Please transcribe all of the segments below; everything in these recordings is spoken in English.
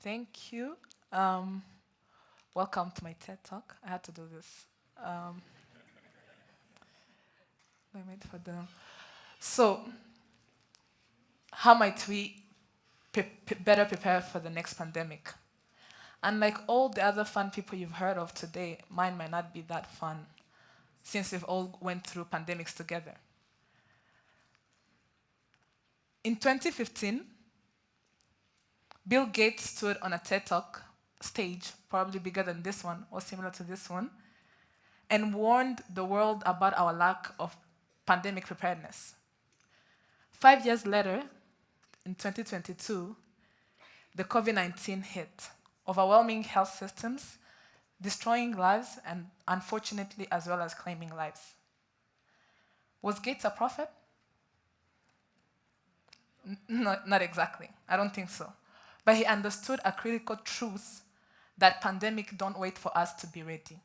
Thank you. Um, Welcome to my TED Talk. I had to do this. Um, Let me wait for them. So, how might we better prepare for the next pandemic? And like all the other fun people you've heard of today, mine might not be that fun since we've all went through pandemics together. In 2015, Bill Gates stood on a TED Talk stage, probably bigger than this one or similar to this one, and warned the world about our lack of pandemic preparedness. 5 years later, in 2022, the COVID-19 hit, overwhelming health systems, destroying lives, and unfortunately, as well as claiming lives. Was Gates a prophet? Not exactly. I don't think so. But he understood a critical truth that pandemic don't wait for us to be ready.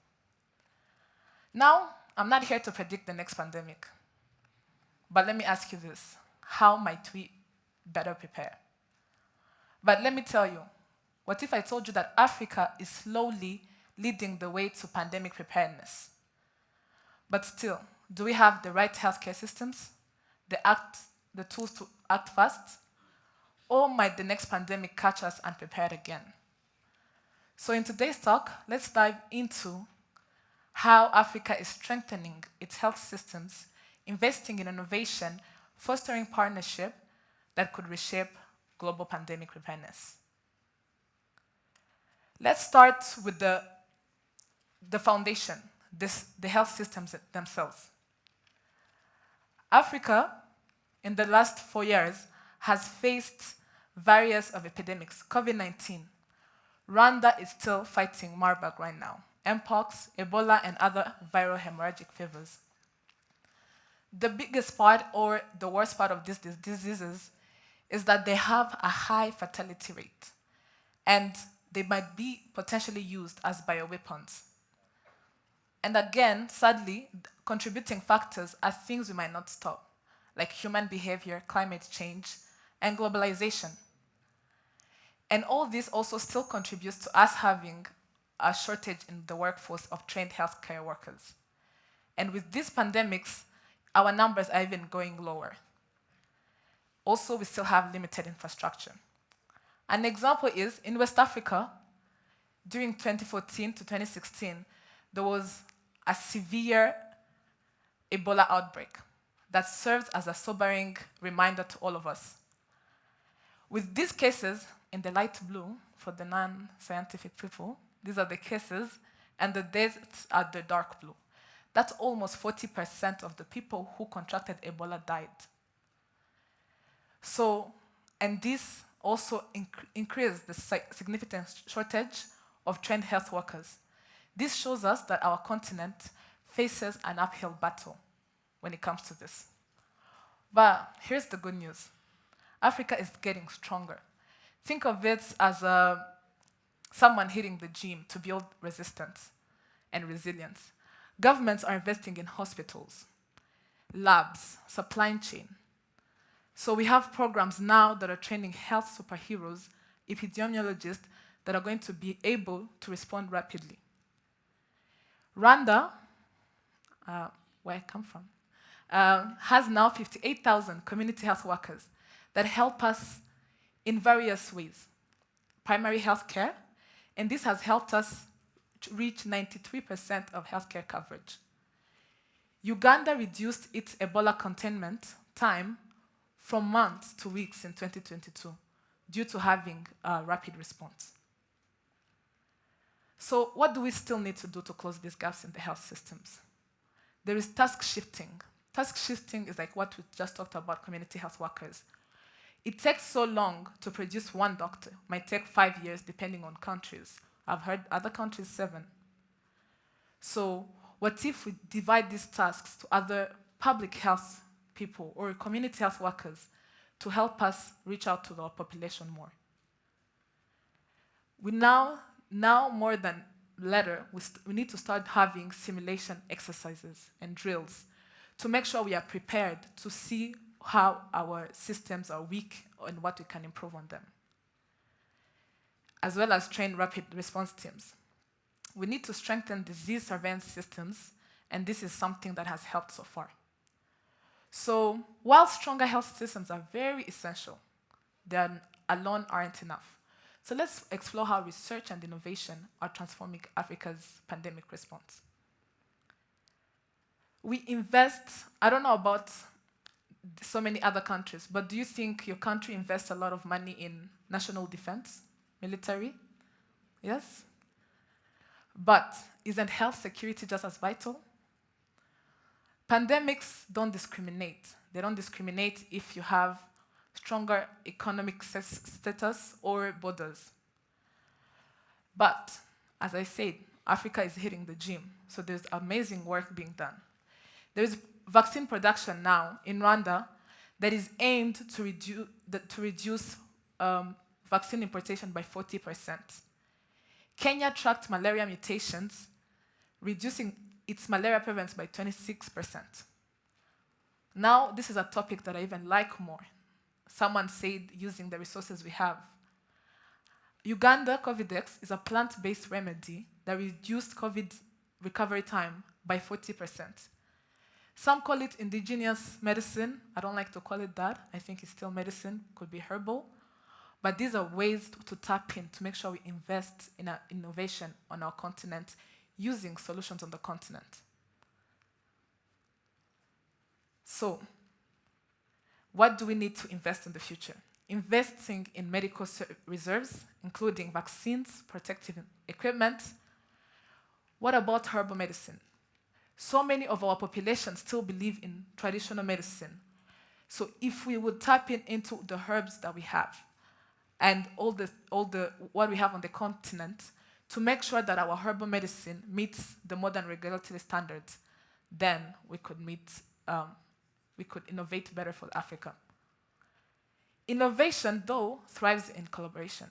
Now, I'm not here to predict the next pandemic, but let me ask you this. How might we better prepare? But let me tell you, what if I told you that Africa is slowly leading the way to pandemic preparedness? But still, do we have the right healthcare systems, the tools to act fast? Or might the next pandemic catch us unprepared again? So in today's talk, let's dive into how Africa is strengthening its health systems, investing in innovation, fostering partnership that could reshape global pandemic preparedness. Let's start with the foundation, the health systems themselves. Africa, in the last 4 years, has faced various of epidemics. COVID-19. Rwanda is still fighting Marburg right now. Mpox, Ebola, and other viral hemorrhagic fevers. The biggest part or the worst part of these diseases is that they have a high fatality rate, and they might be potentially used as bioweapons. And again, sadly, contributing factors are things we might not stop, like human behavior, climate change, and globalization. And all this also still contributes to us having a shortage in the workforce of trained healthcare workers. And with these pandemics, our numbers are even going lower. Also, we still have limited infrastructure. An example is in West Africa, during 2014 to 2016, there was a severe Ebola outbreak that serves as a sobering reminder to all of us. With these cases, in the light blue, for the non-scientific people, these are the cases, and the deaths are the dark blue. That's almost 40% of the people who contracted Ebola died. So, and this also increased the significant shortage of trained health workers. This shows us that our continent faces an uphill battle when it comes to this. But here's the good news. Africa is getting stronger. Think of it as someone hitting the gym to build resistance and resilience. Governments are investing in hospitals, labs, supply chain. So we have programs now that are training health superheroes, epidemiologists that are going to be able to respond rapidly. Rwanda, where I come from, has now 58,000 community health workers that help us in various ways. Primary health care, and this has helped us to reach 93% of healthcare coverage. Uganda reduced its Ebola containment time from months to weeks in 2022 due to having a rapid response. So what do we still need to do to close these gaps in the health systems? There is task shifting. Task shifting is like what we just talked about, community health workers. It takes so long to produce one doctor. It might take 5 years depending on countries. I've heard other countries 7. So what if we divide these tasks to other public health people or community health workers to help us reach out to our population more? We now more than later, we need to start having simulation exercises and drills to make sure we are prepared to see how our systems are weak and what we can improve on them. as well as train rapid response teams. We need to strengthen disease surveillance systems, and this is something that has helped so far. So while stronger health systems are very essential, they alone aren't enough. So let's explore how research and innovation are transforming Africa's pandemic response. We invest, I don't know about so many other countries, but do you think your country invests a lot of money in national defense, military? Yes? But isn't health security just as vital? Pandemics don't discriminate. They don't discriminate if you have stronger economic status or borders. But, as I said, Africa is hitting the gym, so there's amazing work being done. There is vaccine production now in Rwanda that is aimed to reduce vaccine importation by 40%. Kenya tracked malaria mutations, reducing its malaria prevalence by 26%. Now, this is a topic that I even like more. Someone said using the resources we have. Uganda TEDx is a plant-based remedy that reduced COVID recovery time by 40%. Some call it indigenous medicine. I don't like to call it that. I think it's still medicine, could be herbal. But these are ways to tap in to make sure we invest in innovation on our continent using solutions on the continent. So, what do we need to invest in the future? Investing in medical reserves, including vaccines, protective equipment. What about herbal medicine? So many of our population still believe in traditional medicine. So if we would tap into the herbs that we have and all the what we have on the continent to make sure that our herbal medicine meets the modern regulatory standards, then we could innovate better for Africa. Innovation, though, thrives in collaboration.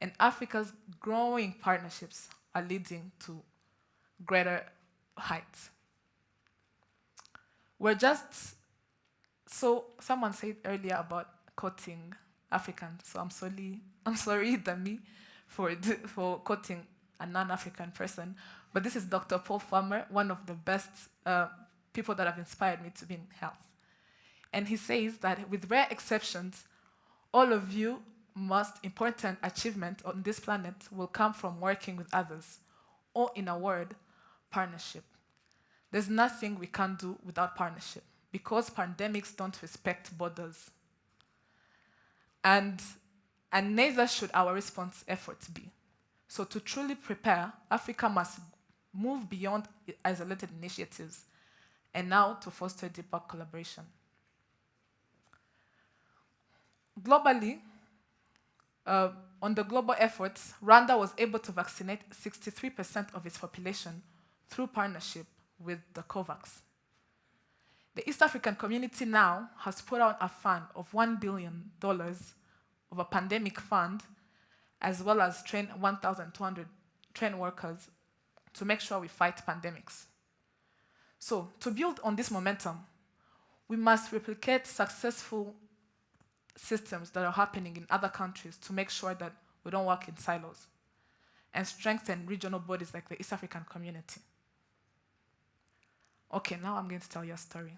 And Africa's growing partnerships are leading to greater heights. Someone said earlier about quoting African, so I'm sorry, Dami, for quoting a non-African person, but this is Dr. Paul Farmer, one of the best people that have inspired me to be in health. And he says that with rare exceptions, all of you most important achievement on this planet will come from working with others, or in a word, partnership. There's nothing we can do without partnership because pandemics don't respect borders. And neither should our response efforts be. So to truly prepare, Africa must move beyond isolated initiatives and now to foster deeper collaboration. Globally, on the global efforts, Rwanda was able to vaccinate 63% of its population through partnership with the COVAX. The East African community now has put out a fund of $1 billion of a pandemic fund, as well as train 1,200 trained workers to make sure we fight pandemics. So, to build on this momentum, we must replicate successful systems that are happening in other countries to make sure that we don't work in silos and strengthen regional bodies like the East African community. Okay, now I'm going to tell you a story.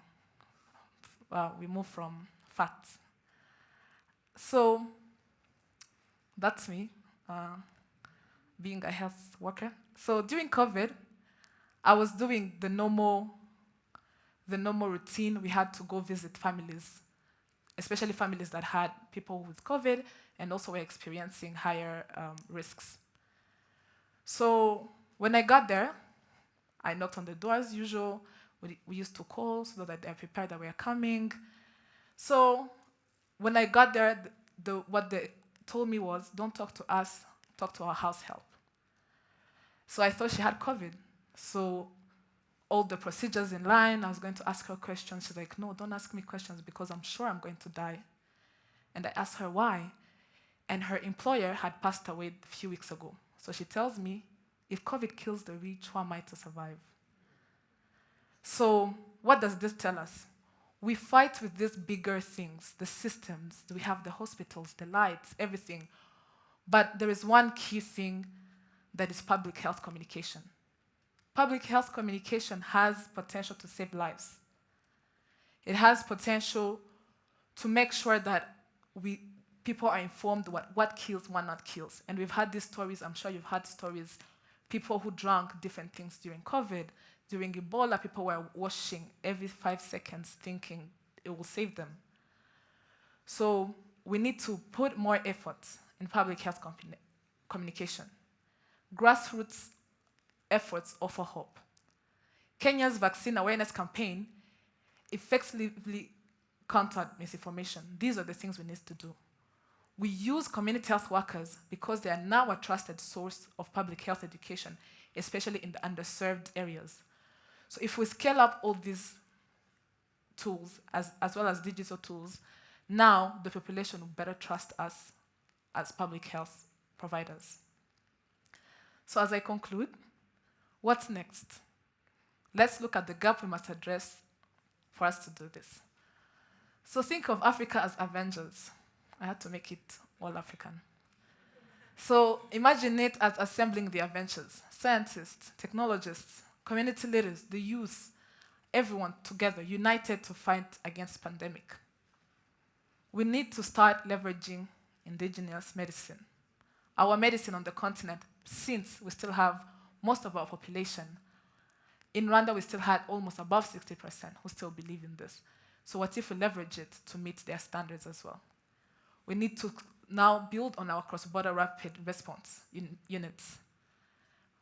We move from facts. So, that's me, being a health worker. So during COVID, I was doing the normal routine. We had to go visit families, especially families that had people with COVID and also were experiencing higher risks. So when I got there, I knocked on the door as usual. We used to call so that they're prepared that we are coming. So when I got there, what they told me was, don't talk to us, talk to our house help. So I thought she had COVID. So all the procedures in line, I was going to ask her questions. She's like, no, don't ask me questions because I'm sure I'm going to die. And I asked her why. And her employer had passed away a few weeks ago. So she tells me, if COVID kills the rich, who am I to survive? So what does this tell us? We fight with these bigger things, the systems. We have the hospitals, the lights, everything. But there is one key thing that is public health communication. Public health communication has potential to save lives. It has potential to make sure that people are informed what kills, what not kills. And we've had these stories, I'm sure you've had stories, people who drank different things during COVID, during Ebola, people were washing every 5 seconds thinking it will save them. So we need to put more effort in public health communication. Grassroots efforts offer hope. Kenya's vaccine awareness campaign effectively countered misinformation. These are the things we need to do. We use community health workers because they are now a trusted source of public health education, especially in the underserved areas. So if we scale up all these tools, as well as digital tools, now the population will better trust us as public health providers. So as I conclude, what's next? Let's look at the gap we must address for us to do this. So think of Africa as Avengers. I had to make it all African. So imagine it as assembling the Avengers, scientists, technologists, community leaders, the youth, everyone together, united to fight against pandemic. We need to start leveraging indigenous medicine. Our medicine on the continent, since we still have most of our population. In Rwanda, we still had almost above 60% who still believe in this. So what if we leverage it to meet their standards as well? We need to now build on our cross-border rapid response units.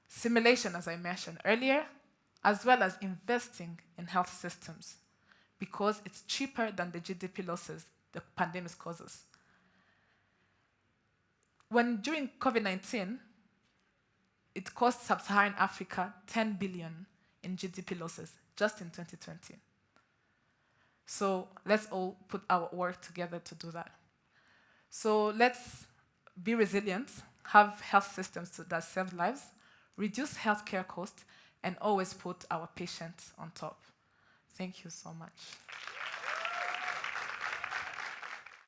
Simulation, as I mentioned earlier, as well as investing in health systems, because it's cheaper than the GDP losses the pandemic causes. During COVID-19, it cost sub-Saharan Africa 10 billion in GDP losses just in 2020. So let's all put our work together to do that. So let's be resilient, have health systems that save lives, reduce healthcare costs, and always put our patients on top. Thank you so much.